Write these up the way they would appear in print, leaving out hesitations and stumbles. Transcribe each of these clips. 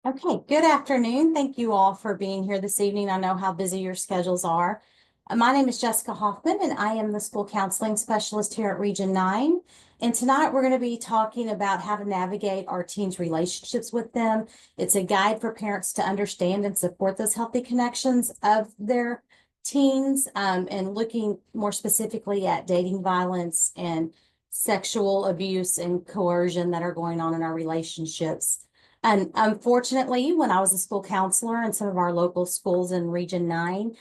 Okay, good afternoon. Thank you all for being here this evening. I know how busy your schedules are. My name is Jessica Hoffman, and I am the school counseling specialist here at Region 9. And tonight we're going to be talking about how to navigate our teens' relationships with them. It's a guide for parents to understand and support those healthy connections of their teens, and looking more specifically at dating violence and sexual abuse and coercion that are going on in our relationships. And unfortunately, when I was a school counselor in some of our local schools in Region 9,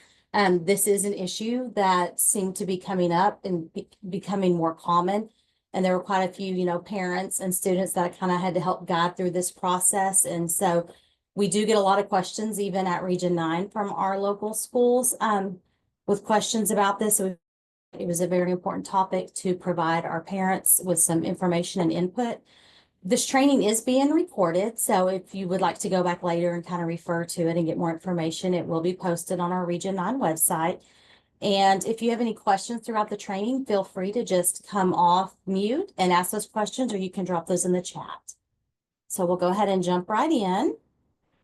this is an issue that seemed to be coming up and becoming more common. And there were quite a few, parents and students that I kind of had to help guide through this process. And so we do get a lot of questions, even at Region 9 from our local schools, with questions about this. So it was a very important topic to provide our parents with some information and input. This training is being recorded, so if you would like to go back later and kind of refer to it and get more information, it will be posted on our Region 9 website. And if you have any questions throughout the training, feel free to just come off mute and ask those questions, or you can drop those in the chat. So we'll go ahead and jump right in.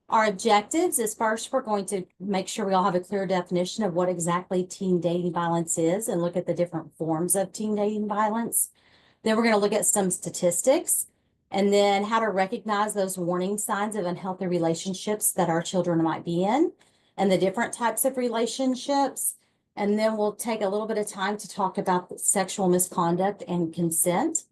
Our objectives is first, we're going to make sure we all have a clear definition of what exactly teen dating violence is and look at the different forms of teen dating violence. Then we're going to look at some statistics, and then how to recognize those warning signs of unhealthy relationships that our children might be in and the different types of relationships. And then we'll take a little bit of time to talk about sexual misconduct and consent,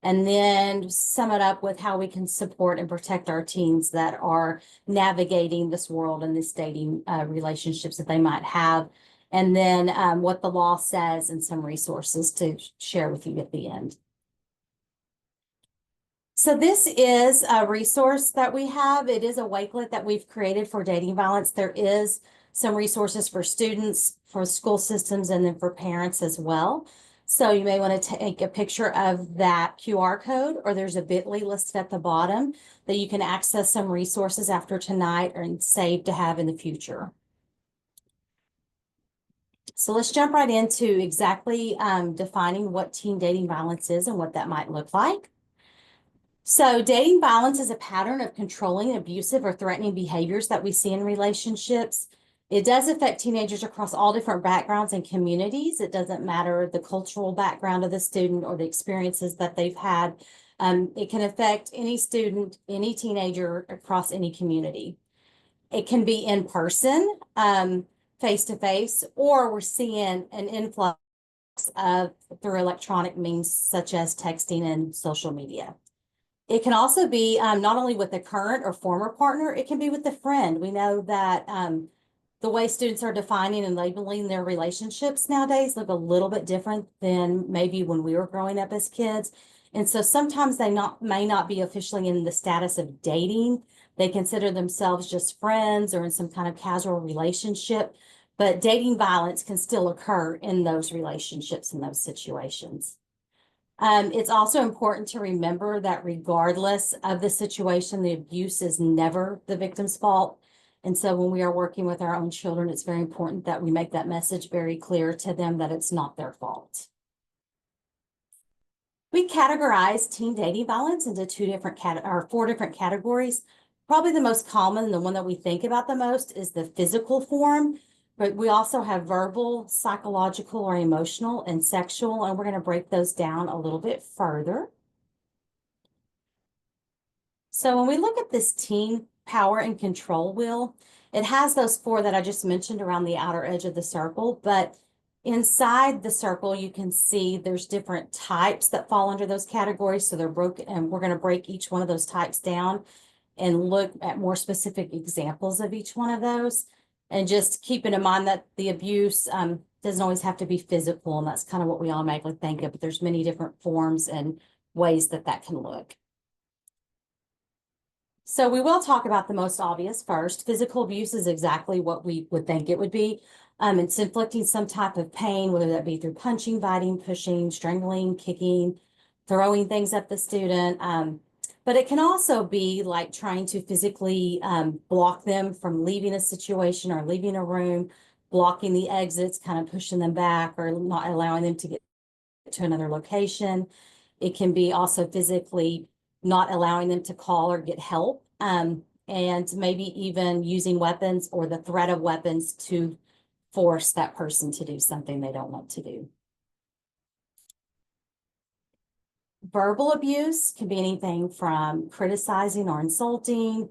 and then sum it up with how we can support and protect our teens that are navigating this world and this dating relationships that they might have. And then what the law says and some resources to share with you at the end. So this is a resource that we have. It is a wakelet that we've created for dating violence. There is some resources for students, for school systems, and then for parents as well. So you may want to take a picture of that QR code, or there's a bit.ly listed at the bottom that you can access some resources after tonight and save to have in the future. So let's jump right into exactly defining what teen dating violence is and what that might look like. So dating violence is a pattern of controlling, abusive, or threatening behaviors that we see in relationships. It does affect teenagers across all different backgrounds and communities. It doesn't matter the cultural background of the student or the experiences that they've had. It can affect any student, any teenager across any community. It can be in person, face to face, or we're seeing an influx of through electronic means such as texting and social media. It can also be not only with a current or former partner, it can be with a friend. We know that the way students are defining and labeling their relationships nowadays look a little bit different than maybe when we were growing up as kids. And so sometimes they may not be officially in the status of dating. They consider themselves just friends or in some kind of casual relationship. But dating violence can still occur in those relationships, in those situations. It's also important to remember that regardless of the situation, the abuse is never the victim's fault. And so when we are working with our own children, it's very important that we make that message very clear to them that it's not their fault. We categorize teen dating violence into four different categories. Probably the most common, the one that we think about the most, is the physical form. But we also have verbal, psychological, or emotional, and sexual, and we're going to break those down a little bit further. So when we look at this teen power and control wheel, it has those four that I just mentioned around the outer edge of the circle, but inside the circle, you can see there's different types that fall under those categories. So they're broken, and we're going to break each one of those types down and look at more specific examples of each one of those. And just keeping in mind that the abuse doesn't always have to be physical, and that's kind of what we automatically think of, but there's many different forms and ways that that can look. So we will talk about the most obvious first. Physical abuse is exactly what we would think it would be. It's inflicting some type of pain, whether that be through punching, biting, pushing, strangling, kicking, throwing things at the student. But it can also be like trying to physically block them from leaving a situation or leaving a room, blocking the exits, kind of pushing them back or not allowing them to get to another location. It can be also physically not allowing them to call or get help. and maybe even using weapons or the threat of weapons to force that person to do something they don't want to do. Verbal abuse can be anything from criticizing or insulting,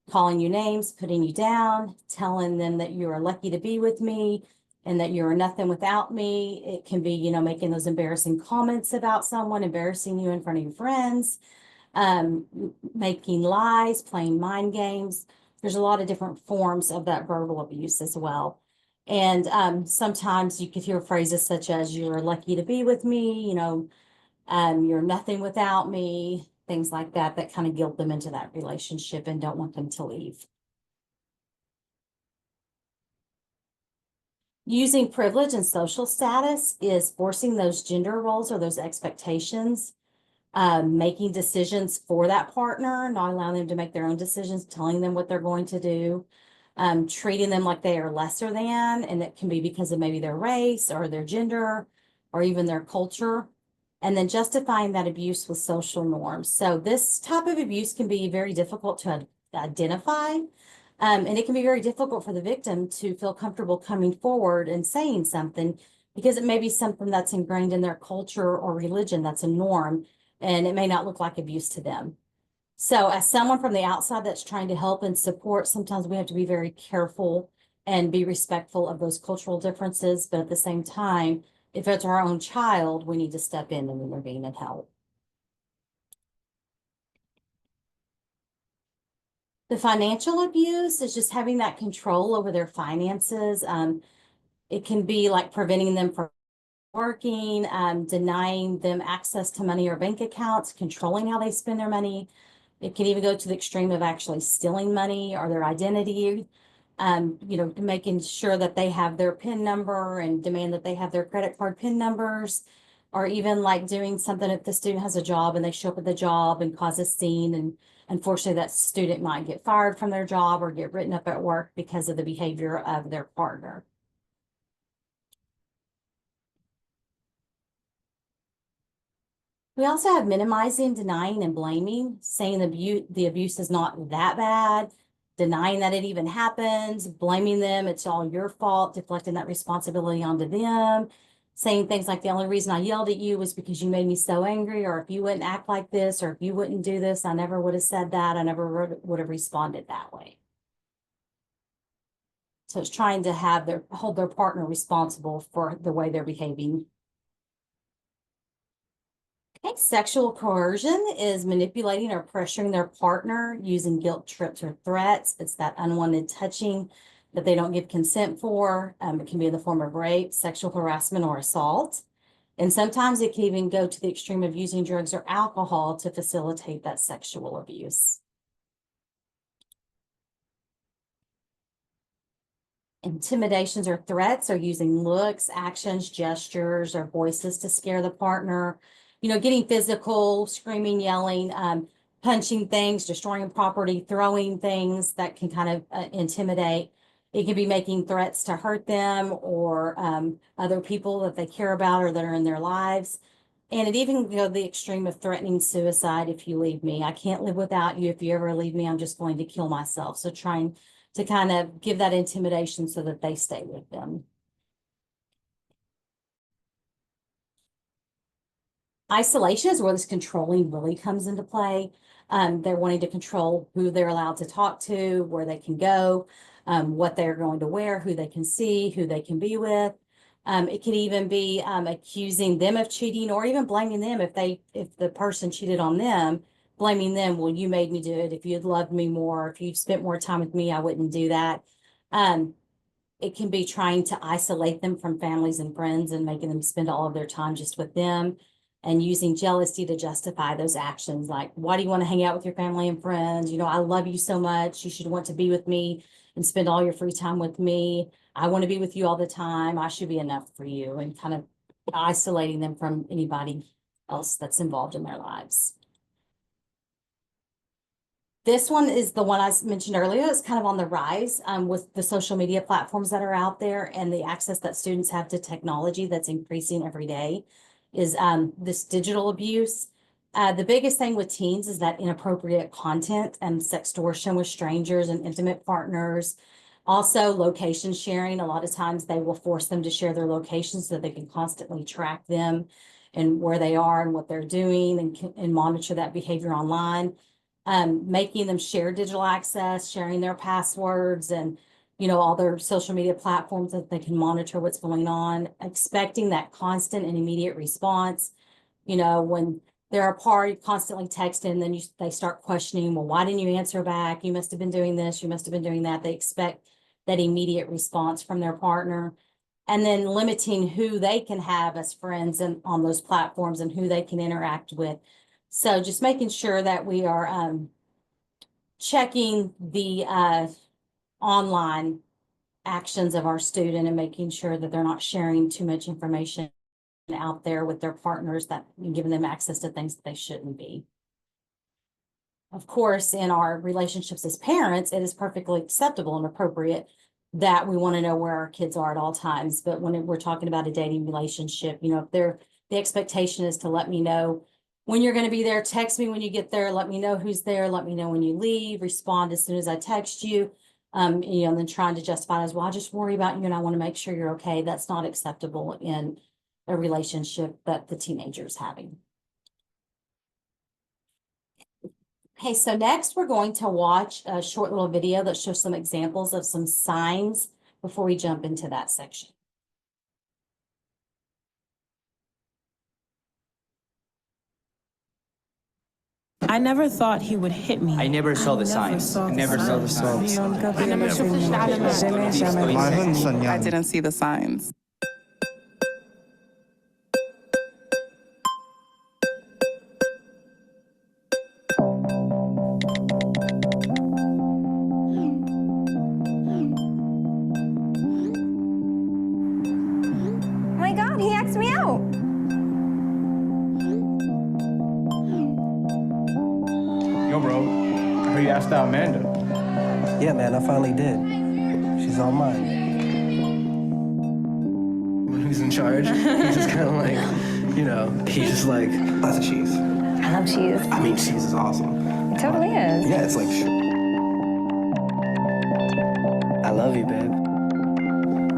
calling you names, putting you down, telling them that you are lucky to be with me and that you're nothing without me. It can be, making those embarrassing comments about someone, embarrassing you in front of your friends, making lies, playing mind games. There's a lot of different forms of that verbal abuse as well. And sometimes you could hear phrases such as, you're lucky to be with me, you're nothing without me, things like that, that kind of guilt them into that relationship and don't want them to leave. Using privilege and social status is forcing those gender roles or those expectations, making decisions for that partner, not allowing them to make their own decisions, telling them what they're going to do, treating them like they are lesser than, and it can be because of maybe their race or their gender or even their culture, and then justifying that abuse with social norms. So this type of abuse can be very difficult to identify. And it can be very difficult for the victim to feel comfortable coming forward and saying something because it may be something that's ingrained in their culture or religion, that's a norm, and it may not look like abuse to them. So as someone from the outside that's trying to help and support, sometimes we have to be very careful and be respectful of those cultural differences. But at the same time, if it's our own child, we need to step in and intervene and help. The financial abuse is just having that control over their finances. It can be like preventing them from working, denying them access to money or bank accounts, controlling how they spend their money. It can even go to the extreme of actually stealing money or their identity, making sure that they have their PIN number and demand that they have their credit card PIN numbers, or even like doing something if the student has a job and they show up at the job and cause a scene, and unfortunately that student might get fired from their job or get written up at work because of the behavior of their partner. We also have minimizing, denying, and blaming, saying the abuse is not that bad, denying that it even happens, blaming them, it's all your fault, deflecting that responsibility onto them, saying things like, the only reason I yelled at you was because you made me so angry, or if you wouldn't act like this, or if you wouldn't do this, I never would have said that, I never would have responded that way. So it's trying to hold their partner responsible for the way they're behaving. Okay, sexual coercion is manipulating or pressuring their partner using guilt trips or threats. It's that unwanted touching that they don't give consent for. It can be in the form of rape, sexual harassment, or assault. And sometimes it can even go to the extreme of using drugs or alcohol to facilitate that sexual abuse. Intimidations or threats are using looks, actions, gestures, or voices to scare the partner. Getting physical, screaming, yelling, punching things, destroying property, throwing things that can kind of intimidate. It can be making threats to hurt them or other people that they care about or that are in their lives. And it even can go to the extreme of threatening suicide if you leave me. I can't live without you. If you ever leave me, I'm just going to kill myself. So trying to kind of give that intimidation so that they stay with them. Isolation is where this controlling really comes into play. They're wanting to control who they're allowed to talk to, where they can go, what they're going to wear, who they can see, who they can be with. It could even be accusing them of cheating, or even blaming them if the person cheated on them, blaming them. Well, you made me do it. If you'd loved me more, if you'd spent more time with me, I wouldn't do that. It can be trying to isolate them from families and friends and making them spend all of their time just with them, and using jealousy to justify those actions. Like, why do you want to hang out with your family and friends? I love you so much. You should want to be with me and spend all your free time with me. I want to be with you all the time. I should be enough for you, and kind of isolating them from anybody else that's involved in their lives. This one is the one I mentioned earlier. It's kind of on the rise with the social media platforms that are out there and the access that students have to technology that's increasing every day, is this digital abuse. The biggest thing with teens is that inappropriate content and sextortion with strangers and intimate partners. Also, location sharing. A lot of times they will force them to share their locations so they can constantly track them and where they are and what they're doing and monitor that behavior online. Making them share digital access, sharing their passwords and, all their social media platforms that they can monitor what's going on, expecting that constant and immediate response. When they're apart, constantly texting, then they start questioning, well, why didn't you answer back? You must have been doing this, you must have been doing that. They expect that immediate response from their partner. And then limiting who they can have as friends and on those platforms and who they can interact with. So just making sure that we are checking the online actions of our student and making sure that they're not sharing too much information out there with their partners that giving them access to things that they shouldn't be. Of course, in our relationships as parents, it is perfectly acceptable and appropriate that we want to know where our kids are at all times. But when we're talking about a dating relationship, if the expectation is to let me know when you're going to be there, text me when you get there, let me know who's there, let me know when you leave, respond as soon as I text you. And then trying to justify it as, well, I just worry about you and I want to make sure you're okay. That's not acceptable in a relationship that the teenager is having. Okay, so next we're going to watch a short little video that shows some examples of some signs before we jump into that section. I never thought he would hit me. I never saw the signs. I never saw the signs. I didn't see the signs. Oh my God, he asked me out. Yo, bro, I heard you asked out Amanda. Yeah, man, I finally did. She's all mine. Who's in charge? He's just kind of like, he's just like, lots of cheese. I love cheese. I mean, cheese is awesome. It totally is. Yeah, it's like, I love you, babe.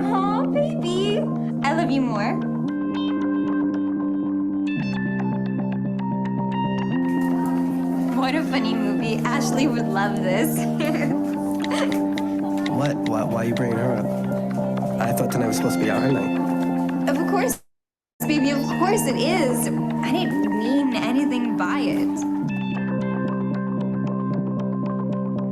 Aw, baby. I love you more. What a funny movie. Ashley would love this. What? Why are you bringing her up? I thought tonight was supposed to be our night. Of course, baby, of course it is. I didn't mean anything by it.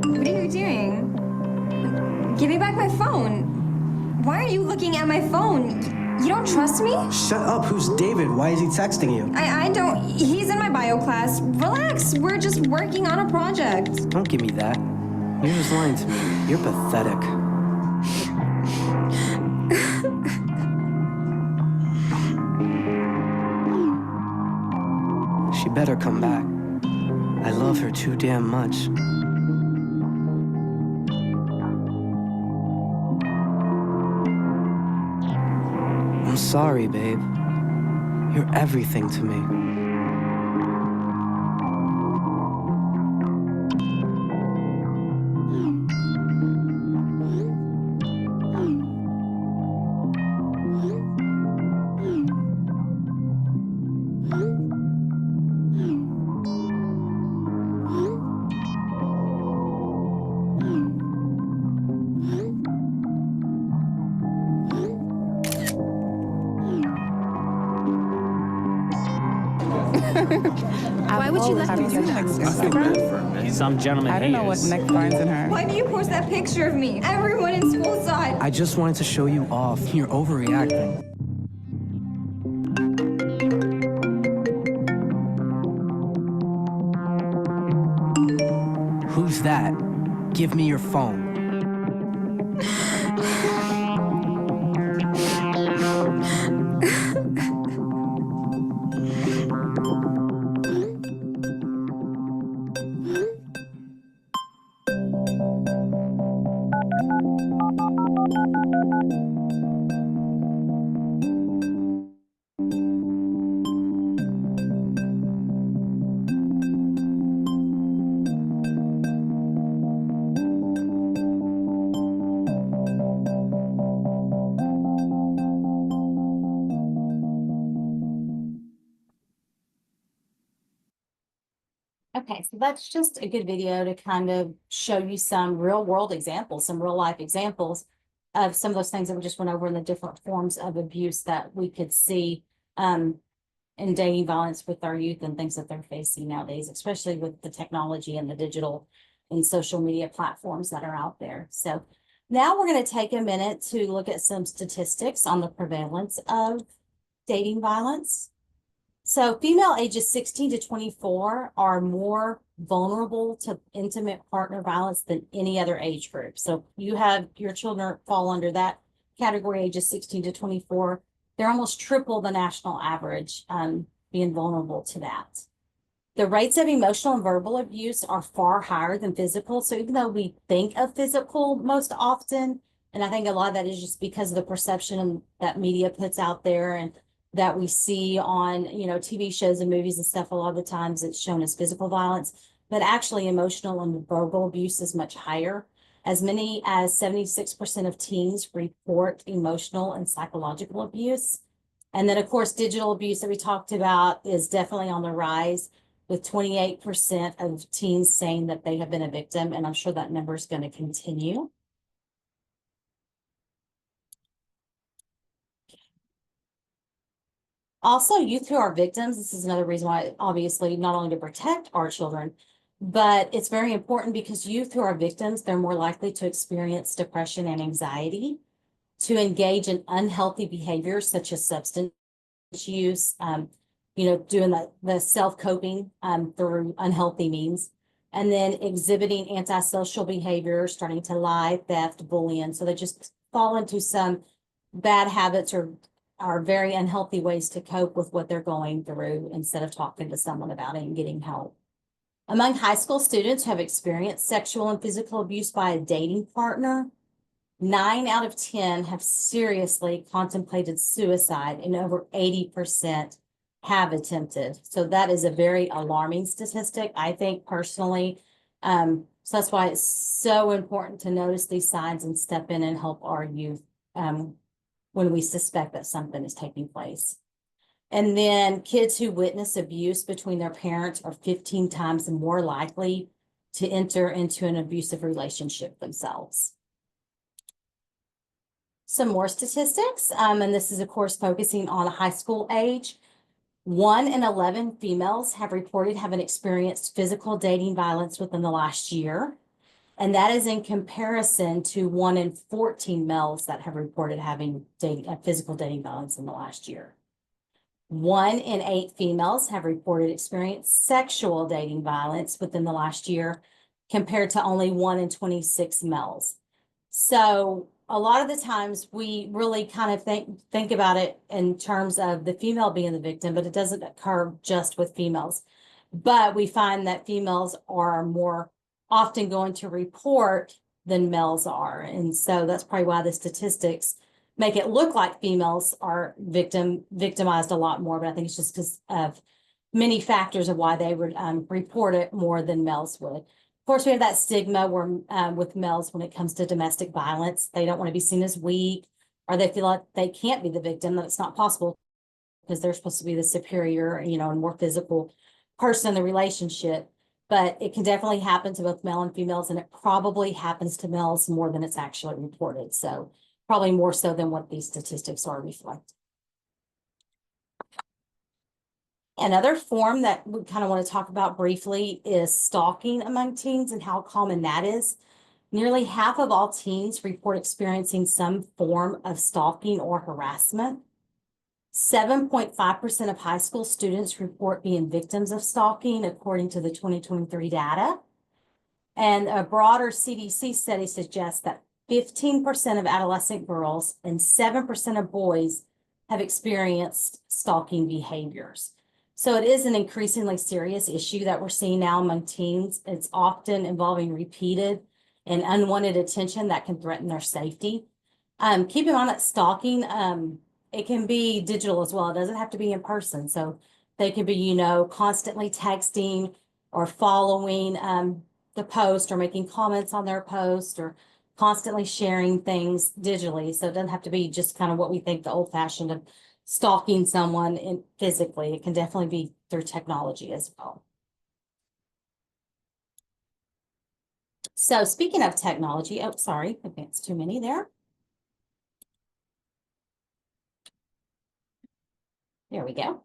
What are you doing? Give me back my phone. Why are you looking at my phone? You don't trust me? Shut up. Who's David? Why is he texting you? I don't. He's in my bio class. Relax. We're just working on a project. Don't give me that. You're just lying to me. You're pathetic. She better come back. I love her too damn much. I'm sorry, babe. You're everything to me. Why would you let him do that? Some gentleman I don't know what Nick finds in her. Why do you post that picture of me? Everyone in school saw it. I just wanted to show you off. You're overreacting. Who's that? Give me your phone. So that's just a good video to kind of show you some real world examples, some real life examples of some of those things that we just went over in the different forms of abuse that we could see in dating violence with our youth and things that they're facing nowadays, especially with the technology and the digital and social media platforms that are out there. So now we're going to take a minute to look at some statistics on the prevalence of dating violence. So female ages 16 to 24 are more vulnerable to intimate partner violence than any other age group. So you have your children fall under that category, ages 16 to 24. They're almost triple the national average, being vulnerable to that. The rates of emotional and verbal abuse are far higher than physical. So even though we think of physical most often, and I think a lot of that is just because of the perception that media puts out there and that we see on, TV shows and movies and stuff, a lot of the times it's shown as physical violence, but actually emotional and verbal abuse is much higher. As many as 76% of teens report emotional and psychological abuse. And then, of course, digital abuse that we talked about is definitely on the rise, with 28% of teens saying that they have been a victim. And I'm sure that number is going to continue. Also, youth who are victims, this is another reason why, obviously, not only to protect our children, but it's very important because youth who are victims, they're more likely to experience depression and anxiety, to engage in unhealthy behaviors such as substance use, doing the self-coping through unhealthy means, and then exhibiting antisocial behavior, starting to lie, theft, bullying. So they just fall into some bad habits or are very unhealthy ways to cope with what they're going through instead of talking to someone about it and getting help. Among high school students who have experienced sexual and physical abuse by a dating partner, 9 out of 10 have seriously contemplated suicide, and over 80% have attempted. So that is a very alarming statistic, I think, personally. So that's why it's so important to notice these signs and step in and help our youth when we suspect that something is taking place. And then kids who witness abuse between their parents are 15 times more likely to enter into an abusive relationship themselves. Some more statistics, and this is, of course, focusing on high school age. 1 in 11 females have reported having experienced physical dating violence within the last year. And that is in comparison to 1 in 14 males that have reported having physical dating violence in the last year. 1 in 8 females have reported experienced sexual dating violence within the last year, compared to only 1 in 26 males. So a lot of the times we really kind of think about it in terms of the female being the victim, but it doesn't occur just with females. But we find that females are more often going to report than males are. And so that's probably why the statistics make it look like females are victimized a lot more, but I think it's just because of many factors of why they would report it more than males would. Of course, we have that stigma where with males when it comes to domestic violence, they don't want to be seen as weak, or they feel like they can't be the victim, that it's not possible because they're supposed to be the superior, and more physical person in the relationship. But it can definitely happen to both male and females, and it probably happens to males more than it's actually reported. So probably more so than what these statistics are reflecting. Another form that we kind of want to talk about briefly is stalking among teens and how common that is. Nearly half of all teens report experiencing some form of stalking or harassment. 7.5% of high school students report being victims of stalking, according to the 2023 data. And a broader CDC study suggests that 15% of adolescent girls and 7% of boys have experienced stalking behaviors. So it is an increasingly serious issue that we're seeing now among teens. It's often involving repeated and unwanted attention that can threaten their safety. Keep in mind that stalking, it can be digital as well. It doesn't have to be in person. So they could be, constantly texting or following the post or making comments on their post or constantly sharing things digitally. So it doesn't have to be just kind of what we think the old-fashioned of stalking someone physically. It can definitely be through technology as well. So speaking of technology, oh, sorry, advanced too many there. There we go.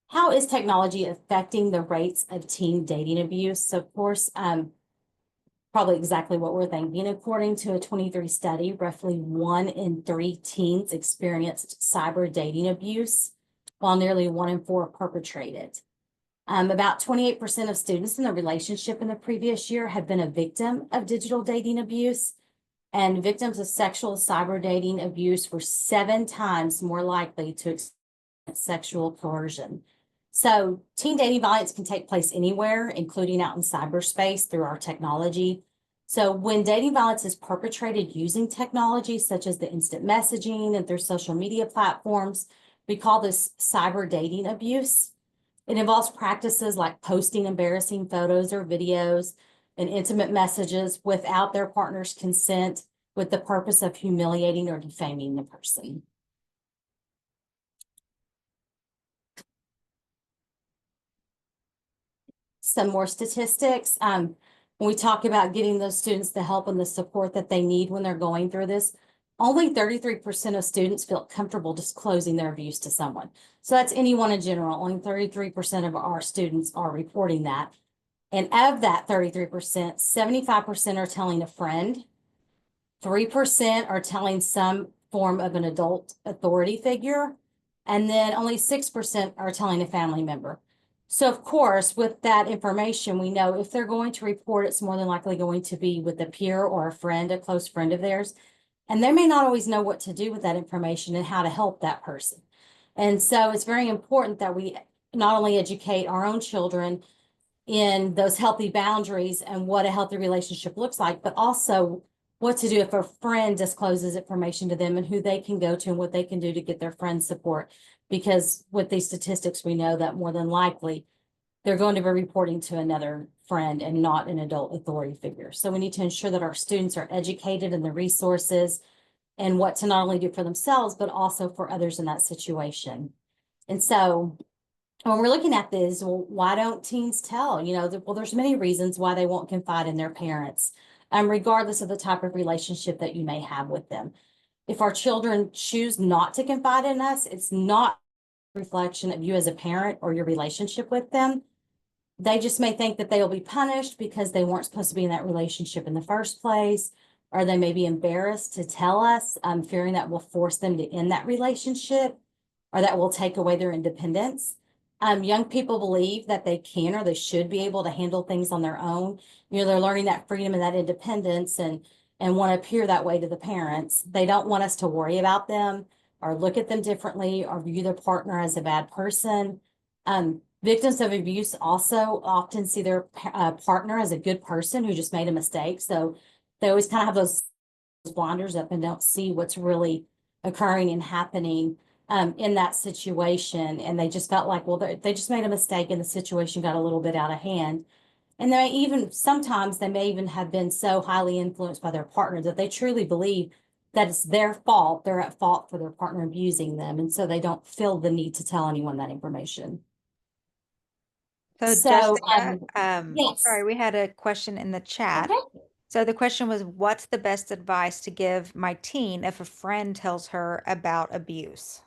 How is technology affecting the rates of teen dating abuse? So of course, probably exactly what we're thinking. According to a 23 study, roughly 1 in 3 teens experienced cyber dating abuse, while nearly 1 in 4 perpetrated. About 28% of students in a relationship in the previous year had been a victim of digital dating abuse, and victims of sexual cyber dating abuse were 7 times more likely to experience sexual coercion. So teen dating violence can take place anywhere, including out in cyberspace through our technology. So when dating violence is perpetrated using technology, such as the instant messaging and through social media platforms, we call this cyber dating abuse. It involves practices like posting embarrassing photos or videos and intimate messages without their partner's consent, with the purpose of humiliating or defaming the person. Some more statistics. When we talk about getting those students the help and the support that they need when they're going through this, only 33% of students feel comfortable disclosing their abuse to someone. So that's anyone in general. Only 33% of our students are reporting that. And of that 33%, 75% are telling a friend, 3% are telling some form of an adult authority figure, and then only 6% are telling a family member. So of course, with that information, we know if they're going to report, it's more than likely going to be with a peer or a friend, a close friend of theirs. And they may not always know what to do with that information and how to help that person. And so it's very important that we not only educate our own children in those healthy boundaries and what a healthy relationship looks like, but also what to do if a friend discloses information to them and who they can go to and what they can do to get their friend support. Because with these statistics, we know that more than likely they're going to be reporting to another friend and not an adult authority figure. So we need to ensure that our students are educated in the resources and what to not only do for themselves, but also for others in that situation. And so when we're looking at this, well, why don't teens tell? Well, there's many reasons why they won't confide in their parents, regardless of the type of relationship that you may have with them. If our children choose not to confide in us, it's not a reflection of you as a parent or your relationship with them. They just may think that they will be punished because they weren't supposed to be in that relationship in the first place, or they may be embarrassed to tell us, fearing that will force them to end that relationship, or that will take away their independence. Young people believe that they can or they should be able to handle things on their own. They're learning that freedom and that independence and want to appear that way to the parents. They don't want us to worry about them or look at them differently or view their partner as a bad person. Victims of abuse also often see their partner as a good person who just made a mistake. So they always kind of have those blinders up and don't see what's really occurring and happening in that situation. And they just felt like, well, they just made a mistake and the situation got a little bit out of hand. And sometimes they may even have been so highly influenced by their partner that they truly believe that it's their fault. They're at fault for their partner abusing them. And so they don't feel the need to tell anyone that information. So Jessica, yes. sorry, we had a question in the chat. Okay. So the question was, what's the best advice to give my teen if a friend tells her about abuse?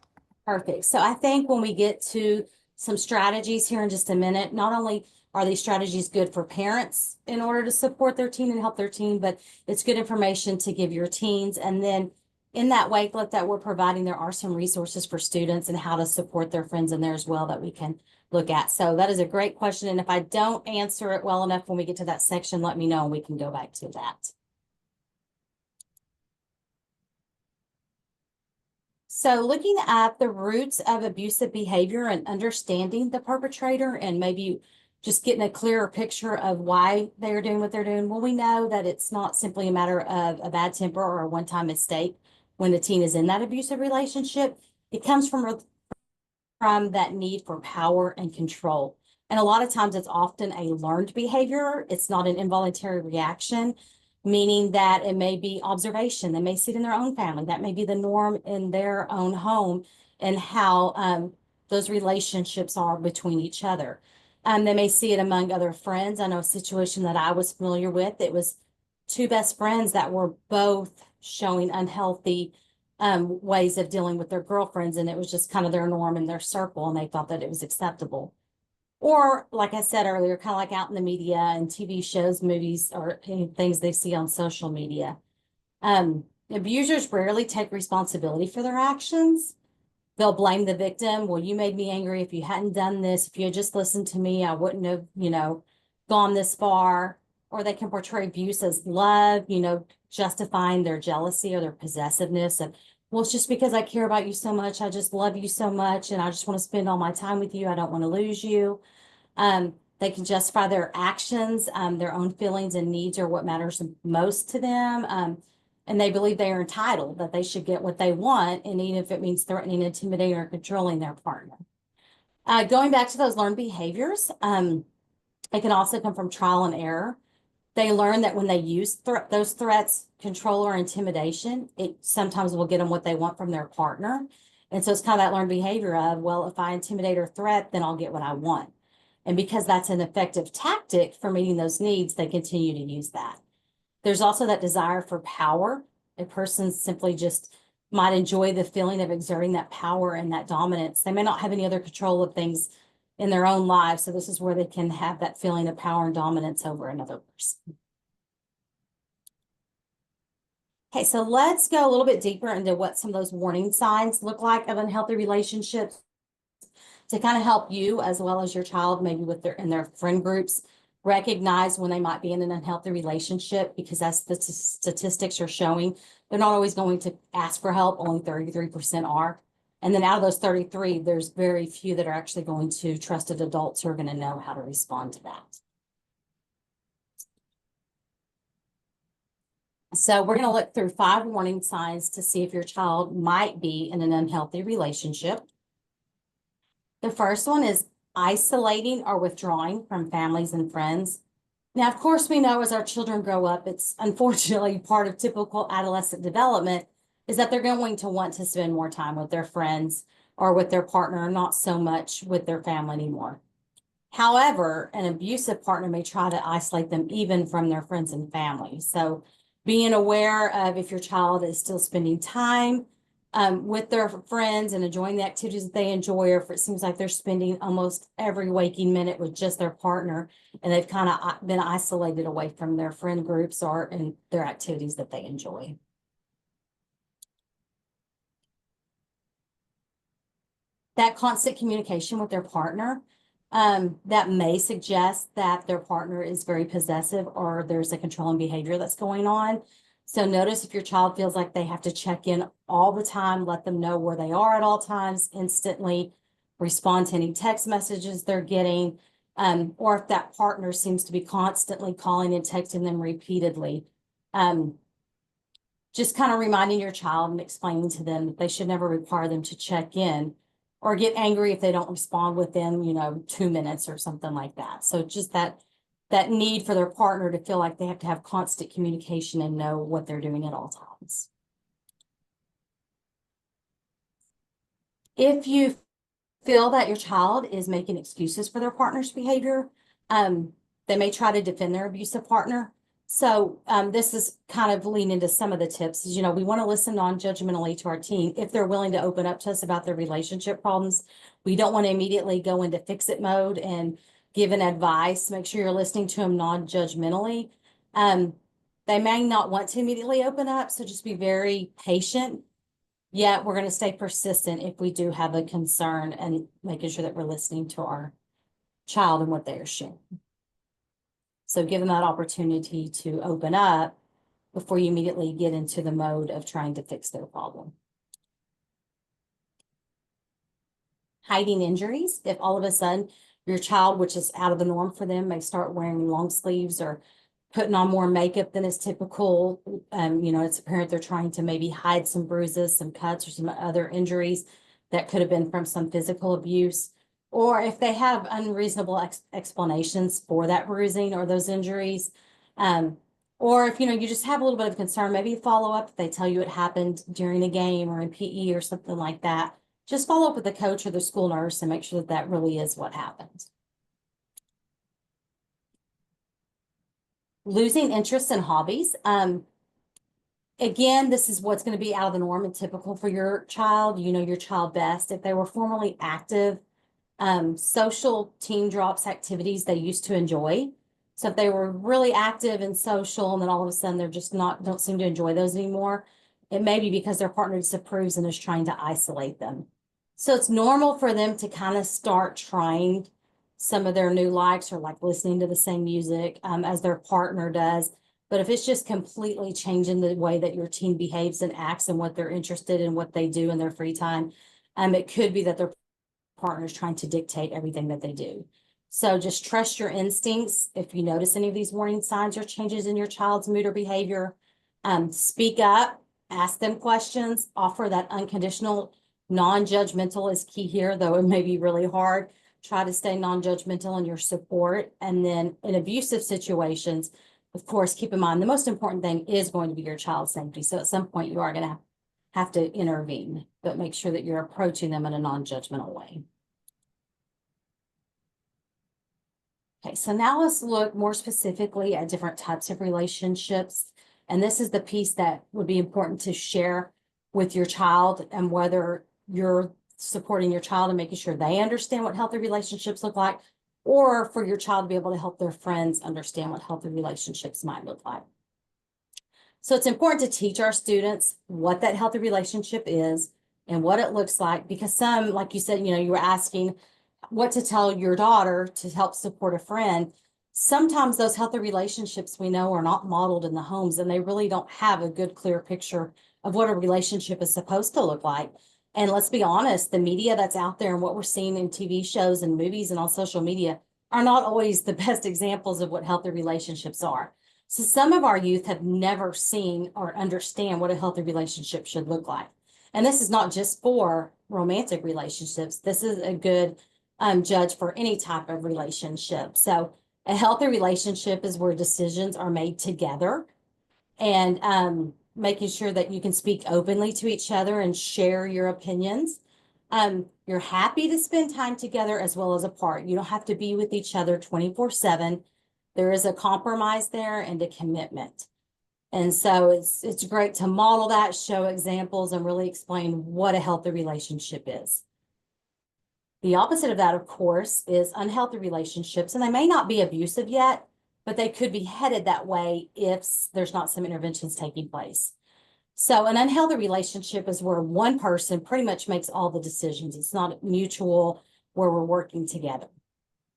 Perfect. So I think when we get to some strategies here in just a minute, not only are these strategies good for parents in order to support their teen and help their teen, but it's good information to give your teens. And then in that wakelet that we're providing, there are some resources for students and how to support their friends in there as well that we can look at. So that is a great question. And if I don't answer it well enough when we get to that section, let me know and we can go back to that. So looking at the roots of abusive behavior and understanding the perpetrator and maybe just getting a clearer picture of why they are doing what they're doing. Well, we know that it's not simply a matter of a bad temper or a one-time mistake when the teen is in that abusive relationship. It comes from that need for power and control. And a lot of times it's often a learned behavior. It's not an involuntary reaction, meaning that it may be observation. They may see it in their own family. That may be the norm in their own home and how those relationships are between each other. They may see it among other friends. I know a situation that I was familiar with. It was two best friends that were both showing unhealthy ways of dealing with their girlfriends, and it was just kind of their norm in their circle, and they thought that it was acceptable. Or, like I said earlier, kind of like out in the media and TV shows, movies, or any things they see on social media. Abusers rarely take responsibility for their actions. They'll blame the victim. Well, you made me angry. If you hadn't done this, if you had just listened to me, I wouldn't have, gone this far. Or they can portray abuse as love, justifying their jealousy or their possessiveness. And, well, it's just because I care about you so much. I just love you so much. And I just want to spend all my time with you. I don't want to lose you. They can justify their actions. Their own feelings and needs are what matters most to them. And they believe they are entitled, that they should get what they want, and even if it means threatening, intimidating, or controlling their partner. Going back to those learned behaviors, it can also come from trial and error. They learn that when they use those threats, control, or intimidation, it sometimes will get them what they want from their partner. And so it's kind of that learned behavior of, well, if I intimidate or threat, then I'll get what I want. And because that's an effective tactic for meeting those needs, they continue to use that. There's also that desire for power. A person simply just might enjoy the feeling of exerting that power and that dominance. They may not have any other control of things in their own lives. So this is where they can have that feeling of power and dominance over another person. Okay, so let's go a little bit deeper into what some of those warning signs look like of unhealthy relationships to kind of help you as well as your child, maybe with their friend groups, recognize when they might be in an unhealthy relationship, because as the statistics are showing, they're not always going to ask for help. Only 33% are. And then out of those 33, there's very few that are actually going to trusted adults who are going to know how to respond to that. So we're going to look through 5 warning signs to see if your child might be in an unhealthy relationship. The first one is isolating or withdrawing from families and friends. Now, of course, we know as our children grow up, it's unfortunately part of typical adolescent development is that they're going to want to spend more time with their friends or with their partner, not so much with their family anymore. However, an abusive partner may try to isolate them even from their friends and family. So being aware of if your child is still spending time with their friends and enjoying the activities that they enjoy, or if it seems like they're spending almost every waking minute with just their partner and they've kind of been isolated away from their friend groups or in their activities that they enjoy. That constant communication with their partner, that may suggest that their partner is very possessive or there's a controlling behavior that's going on. So notice if your child feels like they have to check in all the time, let them know where they are at all times, instantly respond to any text messages they're getting, or if that partner seems to be constantly calling and texting them repeatedly. Just kind of reminding your child and explaining to them that they should never require them to check in or get angry if they don't respond within, 2 minutes or something like that. So just that need for their partner to feel like they have to have constant communication and know what they're doing at all times. If you feel that your child is making excuses for their partner's behavior, they may try to defend their abusive partner. So this is kind of lean into some of the tips. We want to listen non-judgmentally to our teen. If they're willing to open up to us about their relationship problems, we don't want to immediately go into fix-it mode and give an advice. Make sure you're listening to them non-judgmentally. They may not want to immediately open up, so just be very patient. Yet we're going to stay persistent if we do have a concern and making sure that we're listening to our child and what they are sharing. So give them that opportunity to open up before you immediately get into the mode of trying to fix their problem. Hiding injuries. If all of a sudden your child, which is out of the norm for them, may start wearing long sleeves or putting on more makeup than is typical, it's apparent they're trying to maybe hide some bruises, some cuts, or some other injuries that could have been from some physical abuse. Or if they have unreasonable explanations for that bruising or those injuries, or if, you just have a little bit of concern, maybe follow up if they tell you it happened during a game or in PE or something like that. Just follow up with the coach or the school nurse and make sure that that really is what happened. Losing interest in hobbies. Again, this is what's going to be out of the norm and typical for your child. You know your child best. If they were formerly active, social team drops activities they used to enjoy. So if they were really active and social, and then all of a sudden they're just don't seem to enjoy those anymore, it may be because their partner disapproves and is trying to isolate them. So it's normal for them to kind of start trying some of their new likes, or like listening to the same music as their partner does. But if it's just completely changing the way that your teen behaves and acts and what they're interested in, what they do in their free time, it could be that their partner is trying to dictate everything that they do. So just trust your instincts. If you notice any of these warning signs or changes in your child's mood or behavior, speak up, ask them questions, offer that unconditional, non-judgmental is key here, though it may be really hard. Try to stay non-judgmental in your support. And then in abusive situations, of course, keep in mind, the most important thing is going to be your child's safety. So at some point you are going to have to intervene, but make sure that you're approaching them in a non-judgmental way. Okay, so now let's look more specifically at different types of relationships. And this is the piece that would be important to share with your child, and whether you're supporting your child and making sure they understand what healthy relationships look like, or for your child to be able to help their friends understand what healthy relationships might look like. So it's important to teach our students what that healthy relationship is and what it looks like, because some, like you said, you were asking what to tell your daughter to help support a friend. Sometimes those healthy relationships we know are not modeled in the homes, and they really don't have a good, clear picture of what a relationship is supposed to look like. And let's be honest, the media that's out there and what we're seeing in TV shows and movies and on social media are not always the best examples of what healthy relationships are. So some of our youth have never seen or understand what a healthy relationship should look like. And this is not just for romantic relationships. This is a good judge for any type of relationship. So a healthy relationship is where decisions are made together, and making sure that you can speak openly to each other and share your opinions. You're happy to spend time together as well as apart. You don't have to be with each other 24/7. There is a compromise there and a commitment. And so it's great to model that, show examples, and really explain what a healthy relationship is. The opposite of that, of course, is unhealthy relationships, and they may not be abusive yet, but they could be headed that way if there's not some interventions taking place. So an unhealthy relationship is where one person pretty much makes all the decisions. It's not mutual, where we're working together.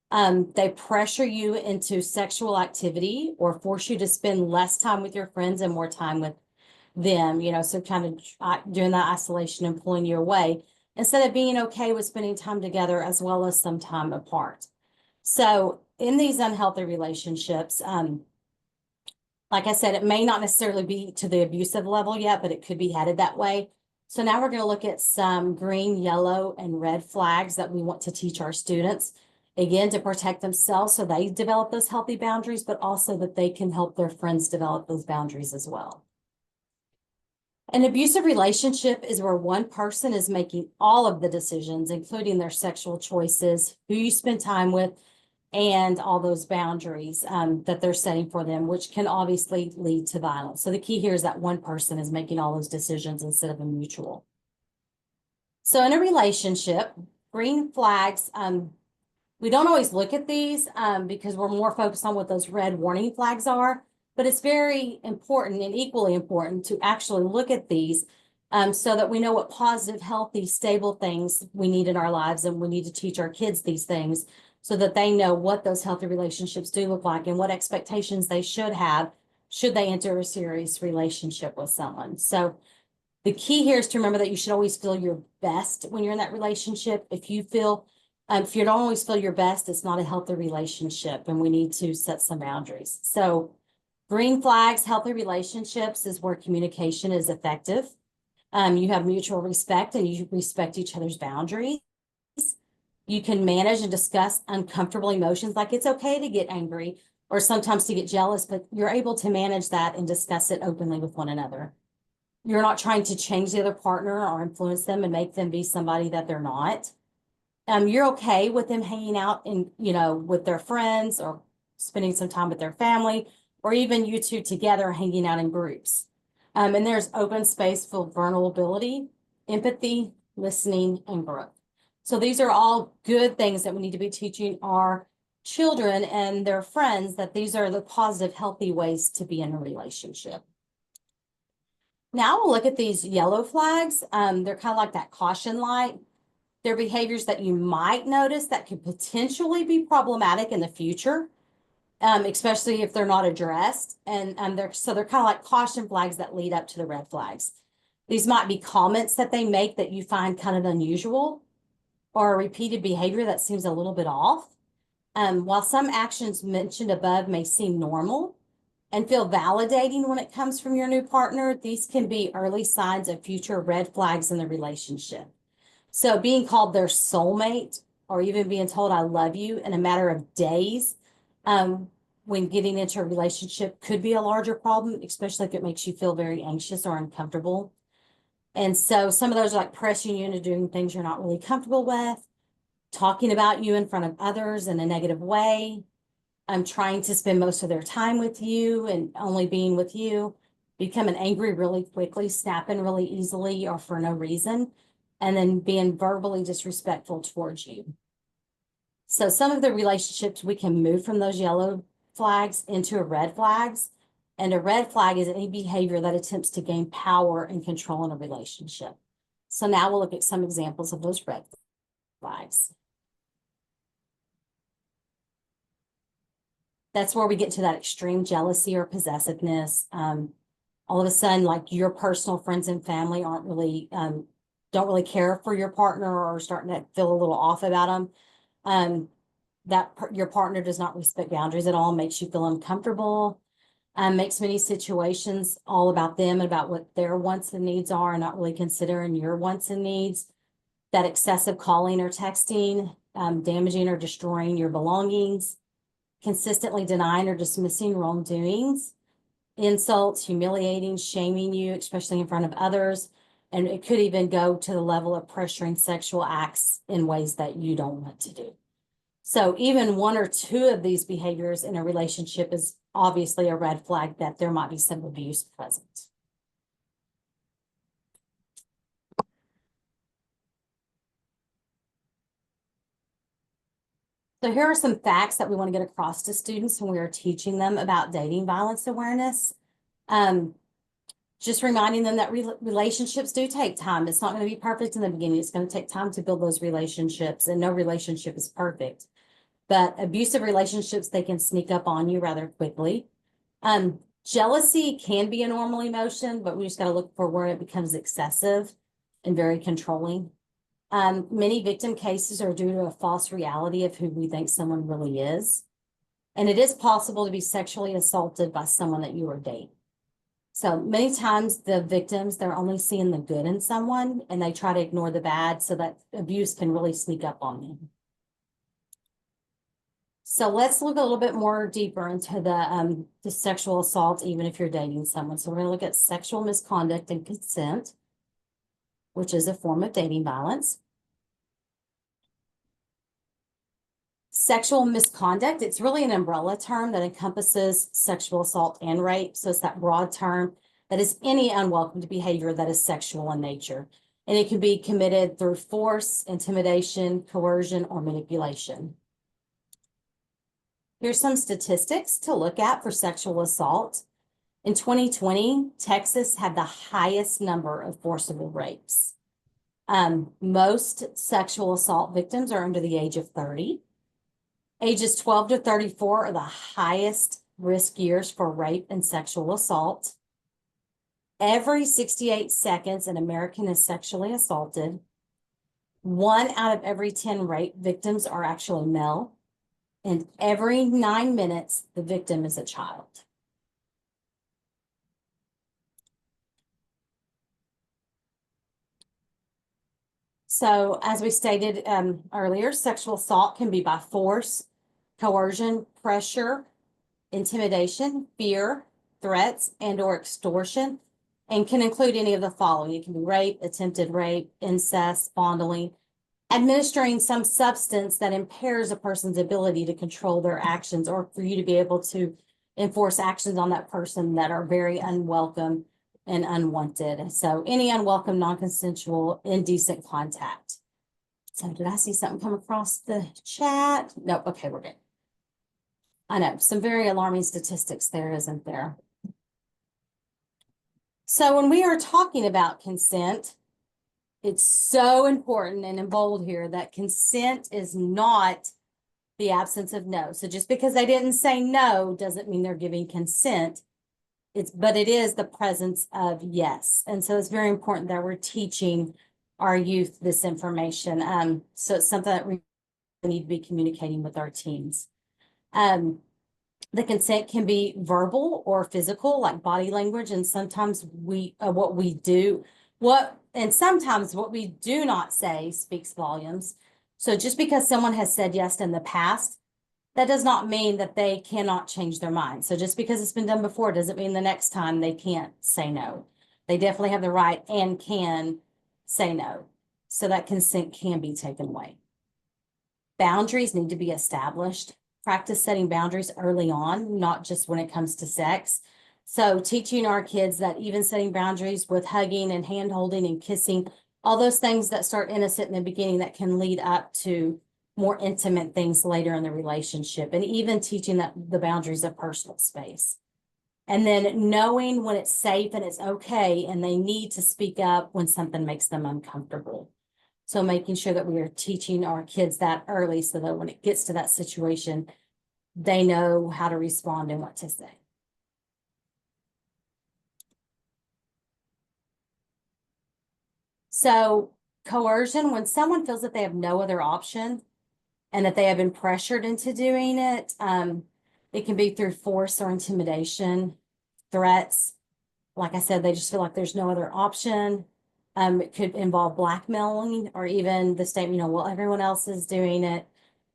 They pressure you into sexual activity or force you to spend less time with your friends and more time with them, so kind of doing that isolation and pulling you away, instead of being okay with spending time together as well as some time apart. So in these unhealthy relationships, like I said, it may not necessarily be to the abusive level yet, but it could be headed that way. So now we're going to look at some green, yellow, and red flags that we want to teach our students, again, to protect themselves so they develop those healthy boundaries, but also that they can help their friends develop those boundaries as well. An abusive relationship is where one person is making all of the decisions, including their sexual choices, who you spend time with, and all those boundaries that they're setting for them, which can obviously lead to violence. So the key here is that one person is making all those decisions instead of a mutual. So in a relationship, green flags, we don't always look at these because we're more focused on what those red warning flags are, but it's very important and equally important to actually look at these so that we know what positive, healthy, stable things we need in our lives, and we need to teach our kids these things so that they know what those healthy relationships do look like and what expectations they should have should they enter a serious relationship with someone. So the key here is to remember that you should always feel your best when you're in that relationship. If you don't always feel your best, it's not a healthy relationship, and we need to set some boundaries. So green flags, healthy relationships is where communication is effective. You have mutual respect and you respect each other's boundaries. You can manage and discuss uncomfortable emotions, like it's okay to get angry or sometimes to get jealous, but you're able to manage that and discuss it openly with one another. You're not trying to change the other partner or influence them and make them be somebody that they're not. You're okay with them hanging out with their friends or spending some time with their family, or even you two together hanging out in groups. And there's open space for vulnerability, empathy, listening, and growth. So these are all good things that we need to be teaching our children and their friends, that these are the positive, healthy ways to be in a relationship. Now we'll look at these yellow flags. They're kind of like that caution light. They're behaviors that you might notice that could potentially be problematic in the future, especially if they're not addressed. And they're kind of like caution flags that lead up to the red flags. These might be comments that they make that you find kind of unusual, or a repeated behavior that seems a little bit off. While some actions mentioned above may seem normal and feel validating when it comes from your new partner, these can be early signs of future red flags in the relationship. So being called their soulmate, or even being told I love you in a matter of days, when getting into a relationship could be a larger problem, especially if it makes you feel very anxious or uncomfortable. And so some of those are like pressing you into doing things you're not really comfortable with, talking about you in front of others in a negative way, trying to spend most of their time with you and only being with you, becoming angry really quickly, snapping really easily or for no reason, and then being verbally disrespectful towards you. So some of the relationships, we can move from those yellow flags into red flags. And a red flag is any behavior that attempts to gain power and control in a relationship. So now we'll look at some examples of those red flags. That's where we get to that extreme jealousy or possessiveness. All of a sudden, like your personal friends and family aren't really, don't really care for your partner, or starting to feel a little off about them. Your partner does not respect boundaries at all, makes you feel uncomfortable, makes many situations all about them and about what their wants and needs are, and not really considering your wants and needs. That excessive calling or texting, damaging or destroying your belongings, consistently denying or dismissing wrongdoings, insults, humiliating, shaming you, especially in front of others. And it could even go to the level of pressuring sexual acts in ways that you don't want to do. So even one or two of these behaviors in a relationship is obviously a red flag that there might be some abuse present. So here are some facts that we want to get across to students when we are teaching them about dating violence awareness. Just reminding them that relationships do take time. It's not going to be perfect in the beginning. It's going to take time to build those relationships, and no relationship is perfect. But abusive relationships, they can sneak up on you rather quickly. Jealousy can be a normal emotion, but we just got to look for where it becomes excessive and very controlling. Many victim cases are due to a false reality of who we think someone really is. And it is possible to be sexually assaulted by someone that you are dating. So many times the victims, they're only seeing the good in someone, and they try to ignore the bad, so that abuse can really sneak up on them. So let's look a little bit more deeper into the sexual assault, even if you're dating someone. So we're going to look at sexual misconduct and consent, which is a form of dating violence. Sexual misconduct, it's really an umbrella term that encompasses sexual assault and rape. So it's that broad term that is any unwelcome behavior that is sexual in nature. And it can be committed through force, intimidation, coercion, or manipulation. Here's some statistics to look at for sexual assault. In 2020, Texas had the highest number of forcible rapes. Most sexual assault victims are under the age of 30. Ages 12 to 34 are the highest risk years for rape and sexual assault. Every 68 seconds, an American is sexually assaulted. 1 out of every 10 rape victims are actually male. And every 9 minutes, the victim is a child. So as we stated earlier, sexual assault can be by force, coercion, pressure, intimidation, fear, threats, and or extortion, and can include any of the following. It can be rape, attempted rape, incest, fondling, administering some substance that impairs a person's ability to control their actions, or for you to be able to enforce actions on that person that are very unwelcome and unwanted. So any unwelcome, non-consensual, indecent contact. So did I see something come across the chat? Nope. Okay, we're good. I know some very alarming statistics there, isn't there? So when we are talking about consent, it's so important and in bold here that consent is not the absence of no. So just because they didn't say no doesn't mean they're giving consent. But it is the presence of yes. And so it's very important that we're teaching our youth this information. So it's something that we need to be communicating with our teens. The consent can be verbal or physical, like body language, and sometimes sometimes what we do not say speaks volumes. So just because someone has said yes in the past, that does not mean that they cannot change their mind. So just because it's been done before doesn't mean the next time they can't say no. They definitely have the right and can say no. So that consent can be taken away. Boundaries need to be established. Practice setting boundaries early on, not just when it comes to sex. So teaching our kids that even setting boundaries with hugging and hand holding and kissing, all those things that start innocent in the beginning that can lead up to more intimate things later in the relationship, and even teaching that the boundaries of personal space. And then knowing when it's safe and it's okay, and they need to speak up when something makes them uncomfortable. So making sure that we are teaching our kids that early so that when it gets to that situation, they know how to respond and what to say. So coercion, when someone feels that they have no other option and that they have been pressured into doing it, it can be through force or intimidation, threats. Like I said, they just feel like there's no other option. It could involve blackmailing or even the statement, well, everyone else is doing it.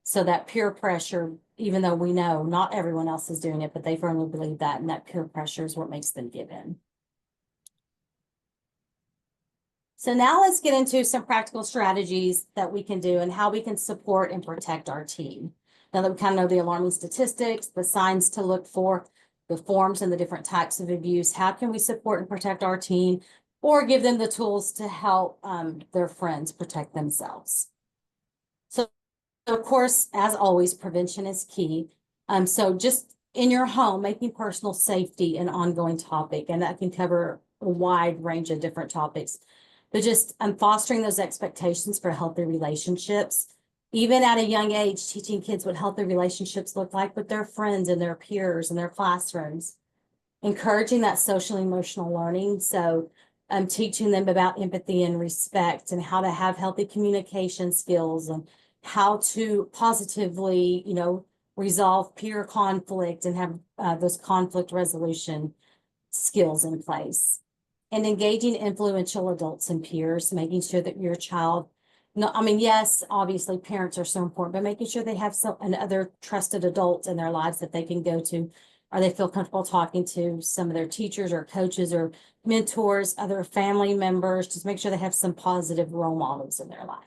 So that peer pressure, even though we know not everyone else is doing it, but they firmly believe that, and that peer pressure is what makes them give in. So now let's get into some practical strategies that we can do and how we can support and protect our teen. Now that we kind of know the alarming statistics, the signs to look for, the forms and the different types of abuse, how can we support and protect our teen or give them the tools to help their friends protect themselves? So of course, as always, prevention is key. So just in your home, making personal safety an ongoing topic, and that can cover a wide range of different topics. But just fostering those expectations for healthy relationships, even at a young age, teaching kids what healthy relationships look like with their friends and their peers and their classrooms, encouraging that social emotional learning. So teaching them about empathy and respect and how to have healthy communication skills and how to positively, resolve peer conflict and have those conflict resolution skills in place. And engaging influential adults and peers, making sure that your child, yes, obviously parents are so important, but making sure they have another trusted adult in their lives that they can go to, or they feel comfortable talking to some of their teachers or coaches or mentors, other family members, just make sure they have some positive role models in their life.